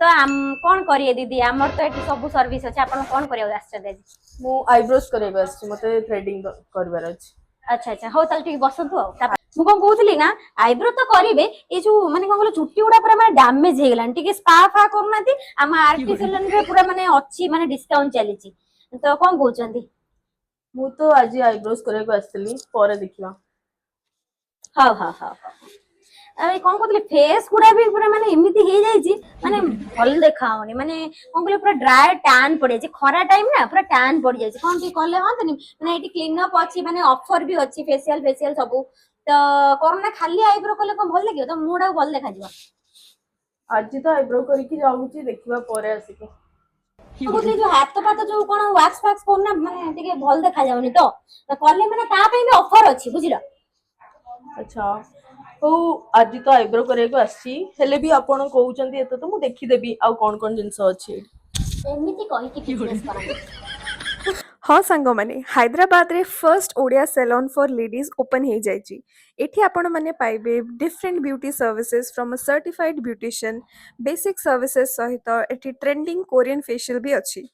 तो कौन करिए दीदी आमर तो ये सब सर्विस अच्छे आप कौन कर मु आईब्रोज कराइबा आछि मते थ्रेडिंग करबार अछि। अच्छा अच्छा हो ताल ठीक बसंतु मु कौन कहूली ना आईब्रो तो करेंगे ये जो माने कौन चुट्टी गुड़ा पूरा माने डैमेज हो गलान टिके स्पा फा करूना आम आरती सैलून रे पूरा माने अच्छी माने डिस्काउंट चली तो कौन कहउचंदी मु तो आज आईब्रोज कराइबा आछली परे देखिबा। हाँ हाँ हाँ अरे कौन कहते फेस गुड़ा भी पूरा माने एमती हो जाइए माने भल देखा होनी माने कौन कहले पूरा ड्राई टैन पड़ जाए खरा टाइम ना पूरा टैन पड़ जाए कौन टी कले हाँ माने ये क्लीन अप अच्छी माने ऑफर भी अच्छी फेशियल फेशियल सब तो कोरोना खाली आईब्रो कले कौन भल लगे तो मुडा भल देखा जिवो आज तो आईब्रो करके जाऊची देखिबा परे आसिके कहते जो हाथ पात जो कौन वैक्स फैक्स करना माने टिके भल देखा जाउनी तो कले माने ता पे भी ऑफर अच्छी बुझिलो। अच्छा हो आज तो आईब्रो कराइबा आछि हेले भी आपण कहउचंदी एतो तो मु देखि देबी आ कोन कोन जिंस अछि एमिति कहि कि बिजनेस करना हाँ सांग माने हैदराबाद रे first Odia salon for ladies open हो जाइए। एठी आपण माने पाइबे different beauty services from a certified beautician basic services सहित एठी ट्रेंडिंग कोरियन फेशियल भी अच्छी।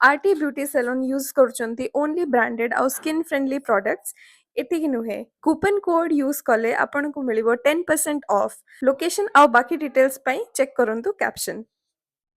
आरटी ब्यूटी सैलून यूज करचंती ओनली ब्रांडेड और स्किन फ्रेंडली प्रोडक्ट्स एतिकी नुहे कूपन कोड यूज कले आपन को मिलिबो 10% ऑफ लोकेशन और बाकी डिटेल्स पई चेक करंतु कैप्शन।